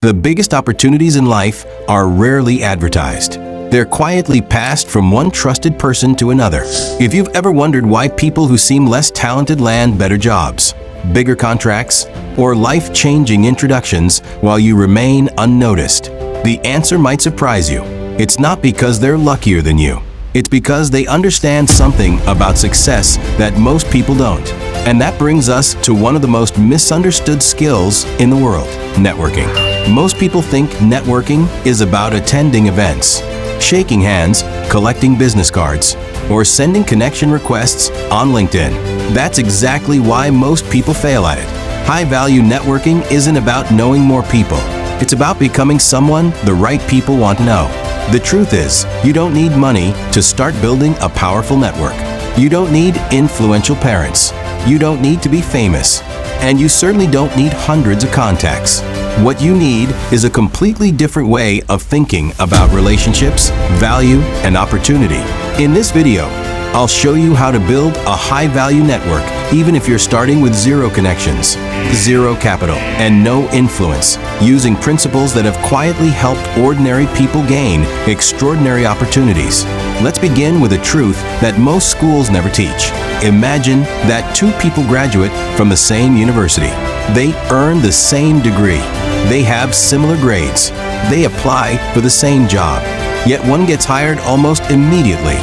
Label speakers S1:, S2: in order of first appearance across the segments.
S1: The biggest opportunities in life are rarely advertised. They're quietly passed from one trusted person to another. If you've ever wondered why people who seem less talented land better jobs, bigger contracts, or life-changing introductions while you remain unnoticed, the answer might surprise you. It's not because they're luckier than you. It's because they understand something about success that most people don't. And that brings us to one of the most misunderstood skills in the world: networking. Most people think networking is about attending events, shaking hands, collecting business cards, or sending connection requests on LinkedIn. That's exactly why most people fail at it. High-value networking isn't about knowing more people. It's about becoming someone the right people want to know. The truth is, you don't need money to start building a powerful network. You don't need influential parents. You don't need to be famous. And you certainly don't need hundreds of contacts. What you need is a completely different way of thinking about relationships, value, and opportunity. In this video, I'll show you how to build a high-value network even if you're starting with zero connections, zero capital, and no influence, using principles that have quietly helped ordinary people gain extraordinary opportunities. Let's begin with a truth that most schools never teach. Imagine that two people graduate from the same university. They earn the same degree. They have similar grades. They apply for the same job. Yet one gets hired almost immediately,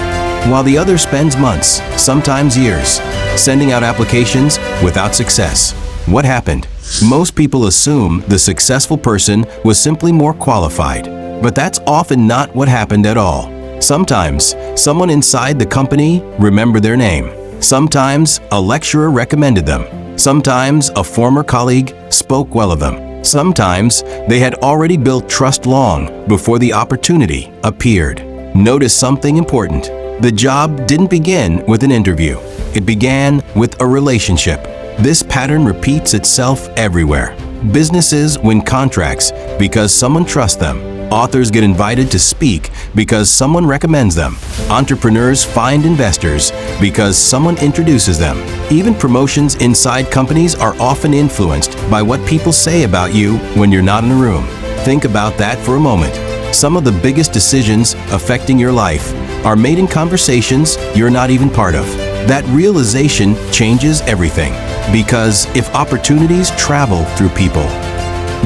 S1: while the other spends months, sometimes years, sending out applications without success. What happened? Most people assume the successful person was simply more qualified, but that's often not what happened at all. Sometimes, someone inside the company remembered their name. Sometimes, a lecturer recommended them. Sometimes, a former colleague spoke well of them. Sometimes, they had already built trust long before the opportunity appeared. Notice something important. The job didn't begin with an interview. It began with a relationship. This pattern repeats itself everywhere. Businesses win contracts because someone trusts them. Authors get invited to speak because someone recommends them. Entrepreneurs find investors because someone introduces them. Even promotions inside companies are often influenced by what people say about you when you're not in the room. Think about that for a moment. Some of the biggest decisions affecting your life are made in conversations you're not even part of. That realization changes everything, because if opportunities travel through people,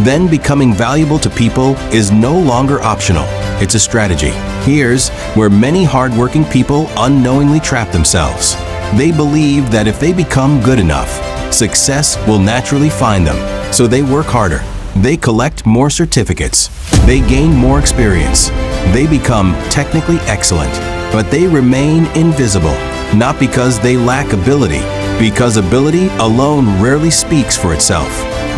S1: then becoming valuable to people is no longer optional. It's a strategy. Here's where many hardworking people unknowingly trap themselves. They believe that if they become good enough, success will naturally find them. So they work harder. They collect more certificates. They gain more experience. They become technically excellent, but they remain invisible. Not because they lack ability, because ability alone rarely speaks for itself.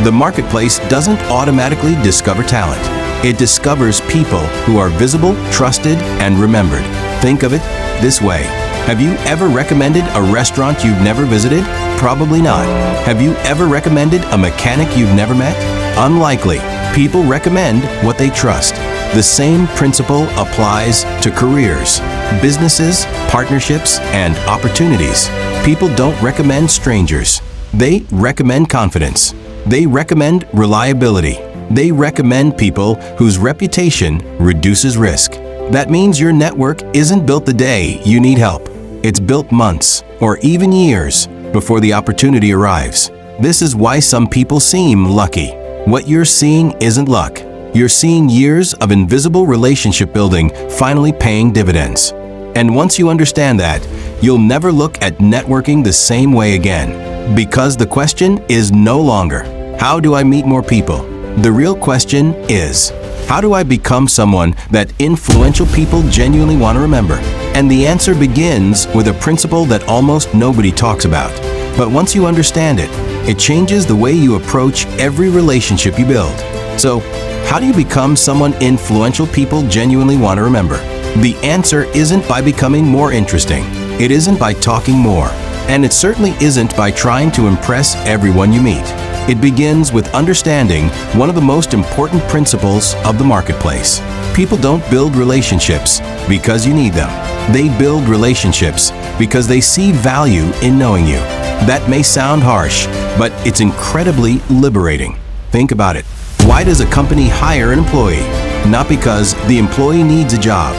S1: The marketplace doesn't automatically discover talent. It discovers people who are visible, trusted, and remembered. Think of it this way. Have you ever recommended a restaurant you've never visited? Probably not. Have you ever recommended a mechanic you've never met? Unlikely. People recommend what they trust. The same principle applies to careers, businesses, partnerships, and opportunities. People don't recommend strangers. They recommend confidence. They recommend reliability. They recommend people whose reputation reduces risk. That means your network isn't built the day you need help. It's built months or even years before the opportunity arrives. This is why some people seem lucky. What you're seeing isn't luck. You're seeing years of invisible relationship building finally paying dividends. And once you understand that, you'll never look at networking the same way again. Because the question is no longer, how do I meet more people? The real question is, how do I become someone that influential people genuinely want to remember? And the answer begins with a principle that almost nobody talks about. But once you understand it, it changes the way you approach every relationship you build. So, how do you become someone influential people genuinely want to remember? The answer isn't by becoming more interesting. It isn't by talking more. And it certainly isn't by trying to impress everyone you meet. It begins with understanding one of the most important principles of the marketplace. People don't build relationships because you need them. They build relationships because they see value in knowing you. That may sound harsh, but it's incredibly liberating. Think about it. Why does a company hire an employee? Not because the employee needs a job.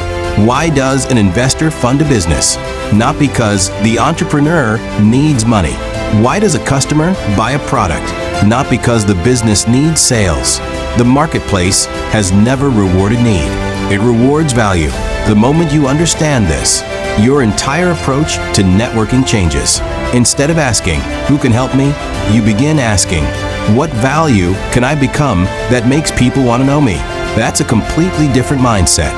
S1: Why does an investor fund a business? Not because the entrepreneur needs money. Why does a customer buy a product? Not because the business needs sales. The marketplace has never rewarded need. It rewards value. The moment you understand this, your entire approach to networking changes. Instead of asking, "Who can help me?" you begin asking, "What value can I become that makes people want to know me?" That's a completely different mindset.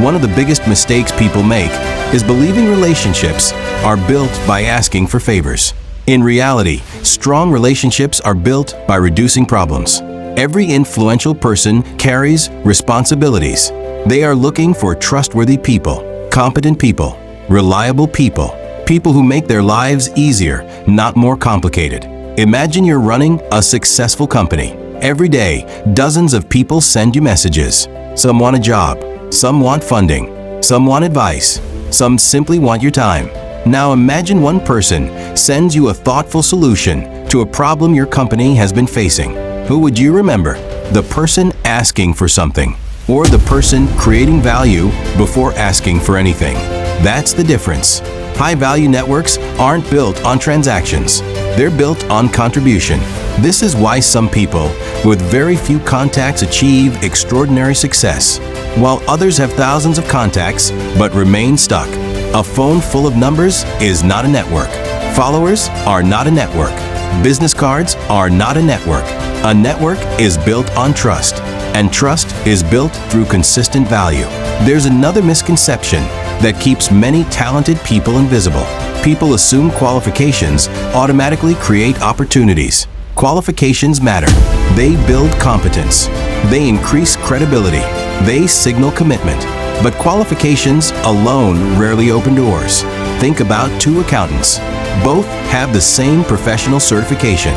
S1: One of the biggest mistakes people make is believing relationships are built by asking for favors. In reality, strong relationships are built by reducing problems. Every influential person carries responsibilities. They are looking for trustworthy people, competent people, reliable people, people who make their lives easier, not more complicated. Imagine you're running a successful company. Every day, dozens of people send you messages. Some want a job, some want funding, some want advice, some simply want your time. Now imagine one person sends you a thoughtful solution to a problem your company has been facing. Who would you remember? The person asking for something, or the person creating value before asking for anything? That's the difference. High-value networks aren't built on transactions. They're built on contribution. This is why some people with very few contacts achieve extraordinary success, while others have thousands of contacts but remain stuck. A phone full of numbers is not a network. Followers are not a network. Business cards are not a network. A network is built on trust, and trust is built through consistent value. There's another misconception that keeps many talented people invisible. People assume qualifications automatically create opportunities. Qualifications matter. They build competence. They increase credibility. They signal commitment. But qualifications alone rarely open doors. Think about two accountants. Both have the same professional certification.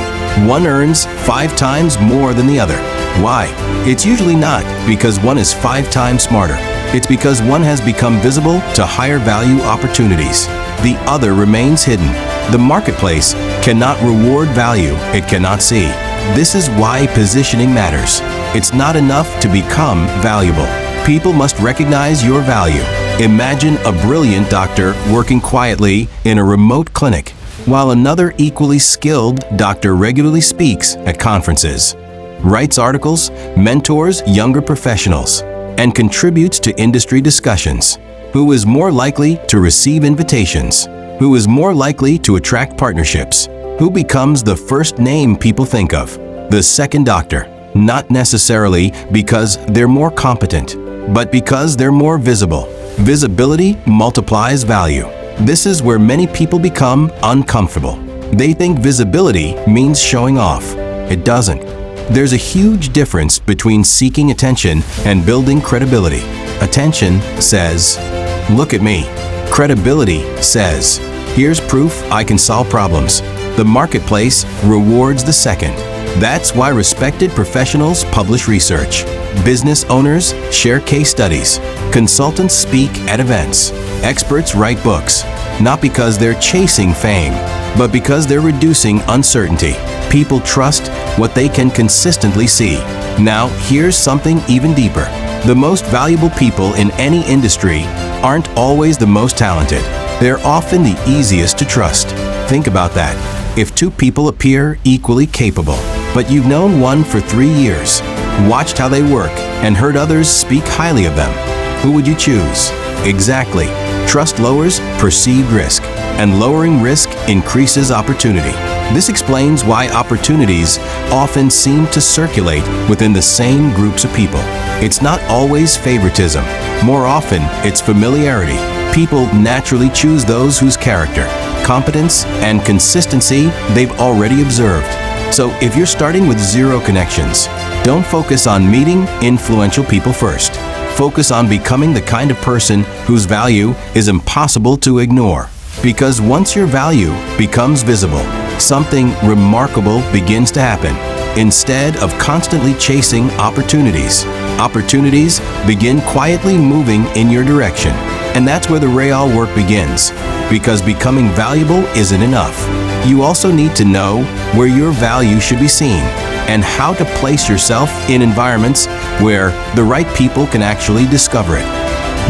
S1: One earns 5 times more than the other. Why? It's usually not because one is 5 times smarter. It's because one has become visible to higher value opportunities. The other remains hidden. The marketplace cannot reward value it cannot see. This is why positioning matters. It's not enough to become valuable. People must recognize your value. Imagine a brilliant doctor working quietly in a remote clinic, while another equally skilled doctor regularly speaks at conferences, writes articles, mentors younger professionals, and contributes to industry discussions. Who is more likely to receive invitations? Who is more likely to attract partnerships? Who becomes the first name people think of? The second doctor. Not necessarily because they're more competent, but because they're more visible. Visibility multiplies value. This is where many people become uncomfortable. They think visibility means showing off. It doesn't. There's a huge difference between seeking attention and building credibility. Attention says, "Look at me." Credibility says, "Here's proof I can solve problems." The marketplace rewards the second. That's why respected professionals publish research. Business owners share case studies. Consultants speak at events. Experts write books, not because they're chasing fame, but because they're reducing uncertainty. People trust what they can consistently see. Now, here's something even deeper. The most valuable people in any industry aren't always the most talented. They're often the easiest to trust. Think about that. If two people appear equally capable, but you've known one for 3 years, watched how they work, and heard others speak highly of them, who would you choose? Exactly. Trust lowers perceived risk, and lowering risk increases opportunity. This explains why opportunities often seem to circulate within the same groups of people. It's not always favoritism. More often, it's familiarity. People naturally choose those whose character, competence, and consistency they've already observed. So if you're starting with 0 connections, don't focus on meeting influential people first. Focus on becoming the kind of person whose value is impossible to ignore. Because once your value becomes visible, something remarkable begins to happen. Instead of constantly chasing opportunities, opportunities begin quietly moving in your direction. And that's where the real work begins. Because becoming valuable isn't enough. You also need to know where your value should be seen. and how to place yourself in environments where the right people can actually discover it.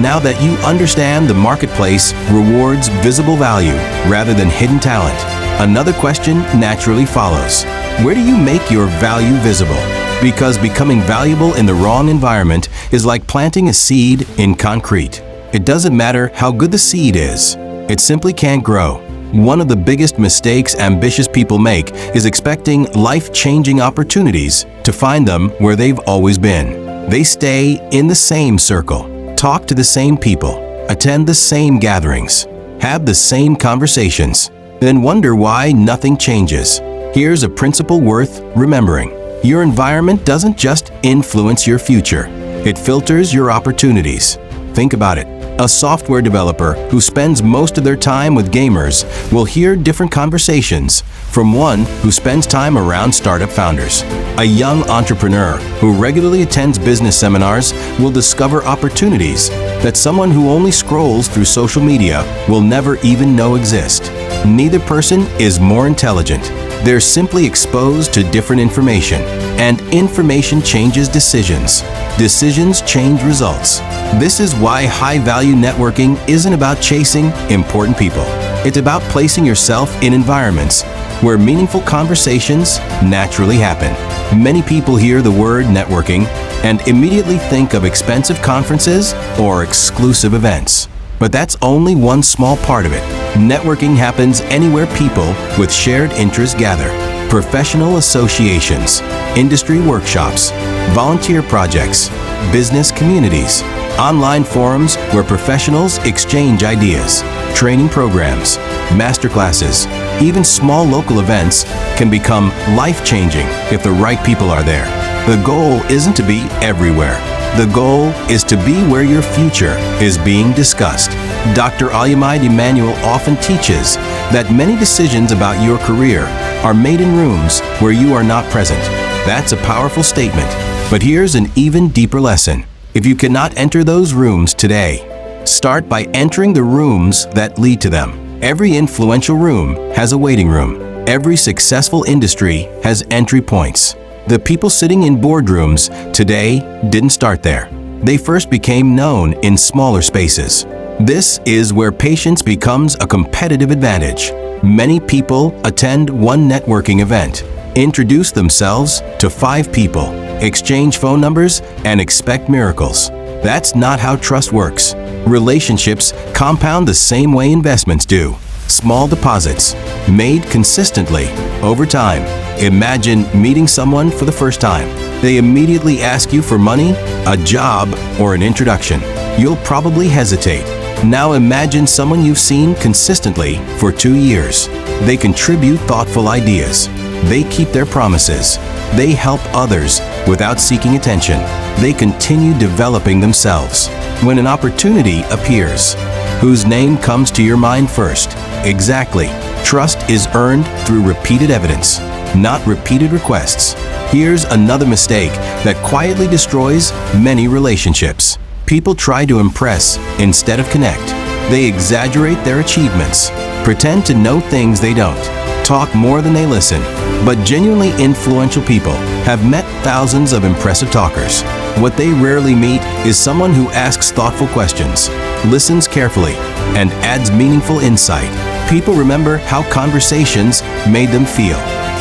S1: Now that you understand the marketplace rewards visible value rather than hidden talent, another question naturally follows. Where do you make your value visible? Because becoming valuable in the wrong environment is like planting a seed in concrete. It doesn't matter how good the seed is, it simply can't grow. One of the biggest mistakes ambitious people make is expecting life-changing opportunities to find them where they've always been. They stay in the same circle, talk to the same people, attend the same gatherings, have the same conversations, then wonder why nothing changes. Here's a principle worth remembering. Your environment doesn't just influence your future, it filters your opportunities. Think about it. A software developer who spends most of their time with gamers will hear different conversations from one who spends time around startup founders. A young entrepreneur who regularly attends business seminars will discover opportunities that someone who only scrolls through social media will never even know exist. Neither person is more intelligent. They're simply exposed to different information, and information changes decisions. Decisions change results. This is why high-value networking isn't about chasing important people. It's about placing yourself in environments where meaningful conversations naturally happen. Many people hear the word networking and immediately think of expensive conferences or exclusive events. But that's only one small part of it. Networking happens anywhere people with shared interests gather. Professional associations, industry workshops, volunteer projects, business communities, online forums where professionals exchange ideas, training programs, masterclasses, even small local events can become life-changing if the right people are there. The goal isn't to be everywhere. The goal is to be where your future is being discussed. Dr. Alyamide Emanuel often teaches that many decisions about your career are made in rooms where you are not present. That's a powerful statement, but here's an even deeper lesson. If you cannot enter those rooms today, start by entering the rooms that lead to them. Every influential room has a waiting room. Every successful industry has entry points. The people sitting in boardrooms today didn't start there. They first became known in smaller spaces. This is where patience becomes a competitive advantage. Many people attend one networking event, introduce themselves to 5 people, exchange phone numbers, and expect miracles. That's not how trust works. Relationships compound the same way investments do. Small deposits, made consistently, over time. Imagine meeting someone for the first time. They immediately ask you for money, a job, or an introduction. You'll probably hesitate. Now imagine someone you've seen consistently for 2 years. They contribute thoughtful ideas. They keep their promises. They help others without seeking attention. They continue developing themselves. When an opportunity appears, whose name comes to your mind first? Exactly. Trust is earned through repeated evidence, not repeated requests. Here's another mistake that quietly destroys many relationships. People try to impress instead of connect. They exaggerate their achievements, pretend to know things they don't, talk more than they listen. But genuinely influential people have met thousands of impressive talkers. What they rarely meet is someone who asks thoughtful questions, listens carefully, and adds meaningful insight. People remember how conversations made them feel,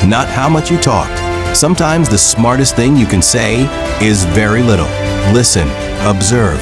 S1: not how much you talked. Sometimes the smartest thing you can say is very little. Listen, observe.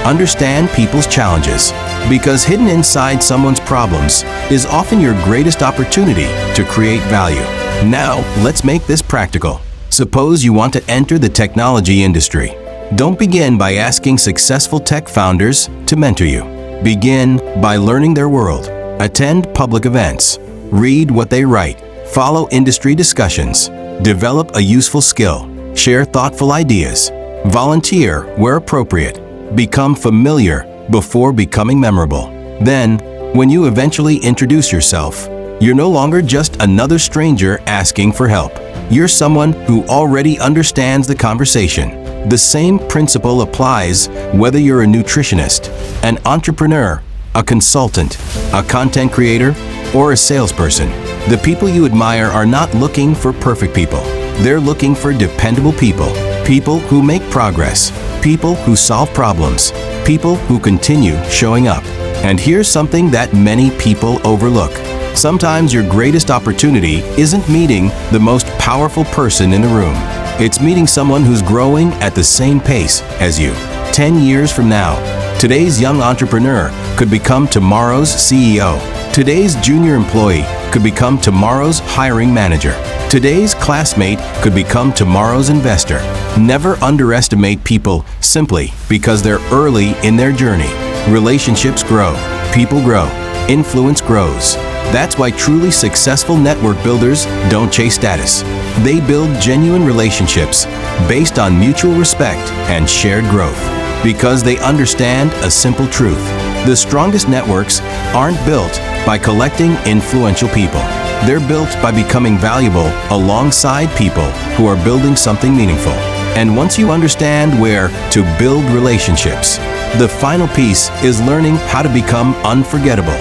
S1: Understand people's challenges, because hidden inside someone's problems is often your greatest opportunity to create value. Now, let's make this practical. Suppose you want to enter the technology industry. Don't begin by asking successful tech founders to mentor you. Begin by learning their world. Attend public events. Read what they write. Follow industry discussions. Develop a useful skill. Share thoughtful ideas. Volunteer where appropriate. Become familiar before becoming memorable. Then, when you eventually introduce yourself, you're no longer just another stranger asking for help. You're someone who already understands the conversation. The same principle applies whether you're a nutritionist, an entrepreneur, a consultant, a content creator, or a salesperson. The people you admire are not looking for perfect people. They're looking for dependable people, people who make progress, people who solve problems, people who continue showing up. And here's something that many people overlook. Sometimes your greatest opportunity isn't meeting the most powerful person in the room. It's meeting someone who's growing at the same pace as you. 10 years from now, today's young entrepreneur could become tomorrow's CEO. Today's junior employee could become tomorrow's hiring manager. Today's classmate could become tomorrow's investor. Never underestimate people simply because they're early in their journey. Relationships grow, people grow, influence grows. That's why truly successful network builders don't chase status. They build genuine relationships based on mutual respect and shared growth. Because they understand a simple truth. The strongest networks aren't built by collecting influential people. They're built by becoming valuable alongside people who are building something meaningful. And once you understand where to build relationships, the final piece is learning how to become unforgettable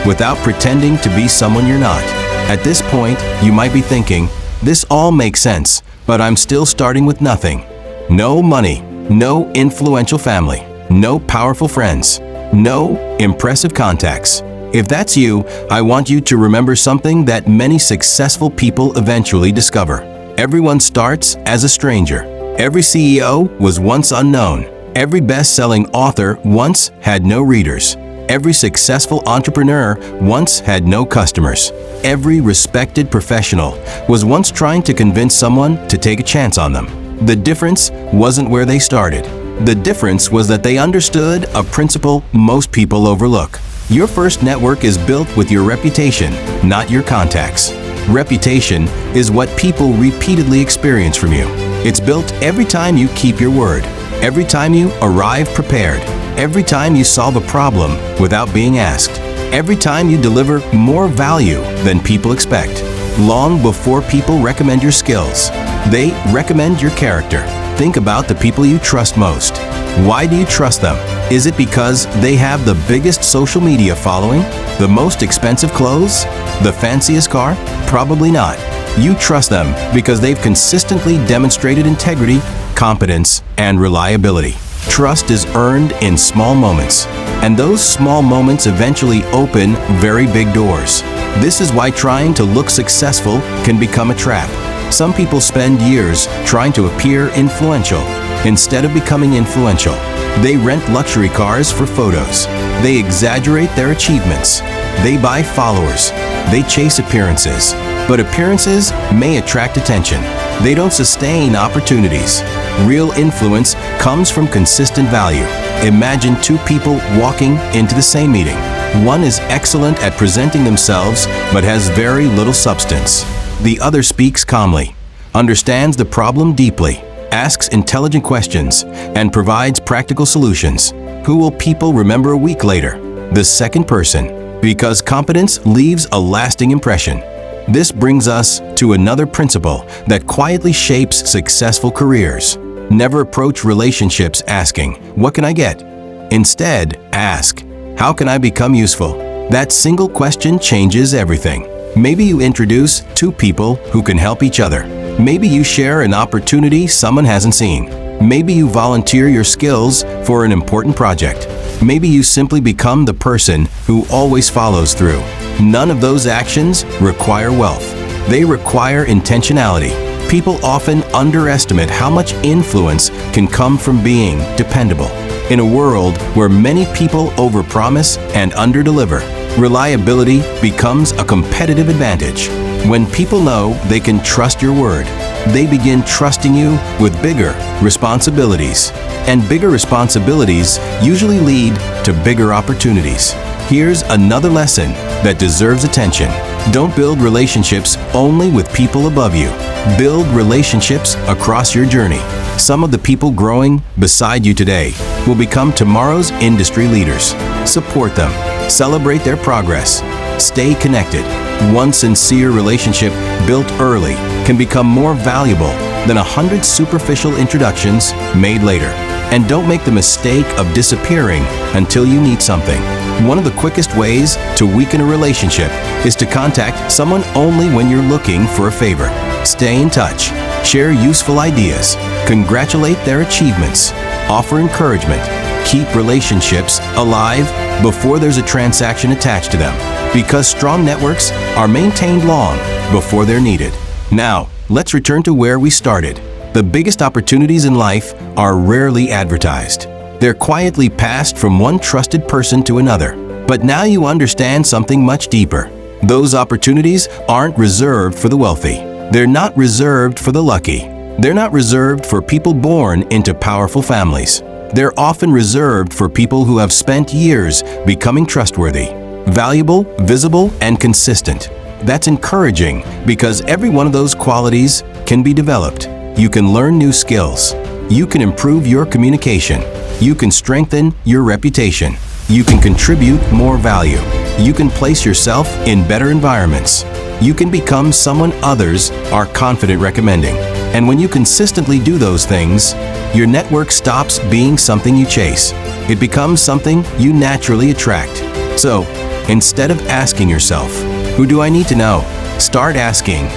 S1: without pretending to be someone you're not. At this point, you might be thinking, this all makes sense, but I'm still starting with nothing. No money, no influential family, no powerful friends, no impressive contacts. If that's you, I want you to remember something that many successful people eventually discover. Everyone starts as a stranger. Every CEO was once unknown. Every best-selling author once had no readers. Every successful entrepreneur once had no customers. Every respected professional was once trying to convince someone to take a chance on them. The difference wasn't where they started. The difference was that they understood a principle most people overlook. Your first network is built with your reputation, not your contacts. Reputation is what people repeatedly experience from you. It's built every time you keep your word, every time you arrive prepared, every time you solve a problem without being asked, every time you deliver more value than people expect. Long before people recommend your skills, they recommend your character. Think about the people you trust most. Why do you trust them? Is it because they have the biggest social media following? The most expensive clothes? The fanciest car? Probably not. You trust them because they've consistently demonstrated integrity, competence, and reliability. Trust is earned in small moments, and those small moments eventually open very big doors. This is why trying to look successful can become a trap. Some people spend years trying to appear influential instead of becoming influential. They rent luxury cars for photos. They exaggerate their achievements. They buy followers. They chase appearances. But appearances may attract attention. They don't sustain opportunities. Real influence comes from consistent value. Imagine two people walking into the same meeting. One is excellent at presenting themselves but has very little substance. The other speaks calmly, understands the problem deeply, asks intelligent questions, and provides practical solutions. Who will people remember a week later? The second person, because competence leaves a lasting impression. This brings us to another principle that quietly shapes successful careers. Never approach relationships asking, "What can I get?" Instead, ask, "How can I become useful?" That single question changes everything. Maybe you introduce two people who can help each other. Maybe you share an opportunity someone hasn't seen. Maybe you volunteer your skills for an important project. Maybe you simply become the person who always follows through. None of those actions require wealth. They require intentionality. People often underestimate how much influence can come from being dependable. In a world where many people overpromise and underdeliver, reliability becomes a competitive advantage. When people know they can trust your word, they begin trusting you with bigger responsibilities. And bigger responsibilities usually lead to bigger opportunities. Here's another lesson that deserves attention. Don't build relationships only with people above you. Build relationships across your journey. Some of the people growing beside you today will become tomorrow's industry leaders. Support them. Celebrate their progress. Stay connected. One sincere relationship built early can become more valuable than 100 superficial introductions made later. And don't make the mistake of disappearing until you need something. One of the quickest ways to weaken a relationship is to contact someone only when you're looking for a favor. Stay in touch. share useful ideas, congratulate their achievements, offer encouragement, keep relationships alive before there's a transaction attached to them, because strong networks are maintained long before they're needed. Now, let's return to where we started. The biggest opportunities in life are rarely advertised. They're quietly passed from one trusted person to another. But now you understand something much deeper. Those opportunities aren't reserved for the wealthy. They're not reserved for the lucky. They're not reserved for people born into powerful families. They're often reserved for people who have spent years becoming trustworthy, valuable, visible, and consistent. That's encouraging because every one of those qualities can be developed. You can learn new skills. You can improve your communication. You can strengthen your reputation. You can contribute more value. You can place yourself in better environments. You can become someone others are confident recommending. And when you consistently do those things, your network stops being something you chase. It becomes something you naturally attract. So, instead of asking yourself, who do I need to know? Start asking,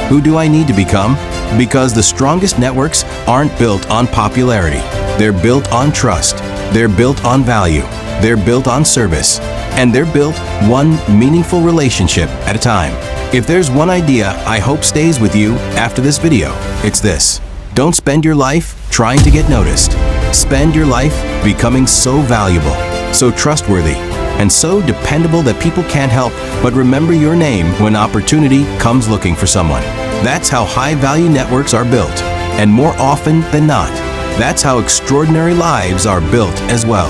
S1: who do I need to become? Because the strongest networks aren't built on popularity. They're built on trust. They're built on value. They're built on service. And they're built one meaningful relationship at a time. If there's one idea I hope stays with you after this video, it's this. Don't spend your life trying to get noticed. Spend your life becoming so valuable, so trustworthy, and so dependable that people can't help but remember your name when opportunity comes looking for someone. That's how high-value networks are built, and more often than not, that's how extraordinary lives are built as well.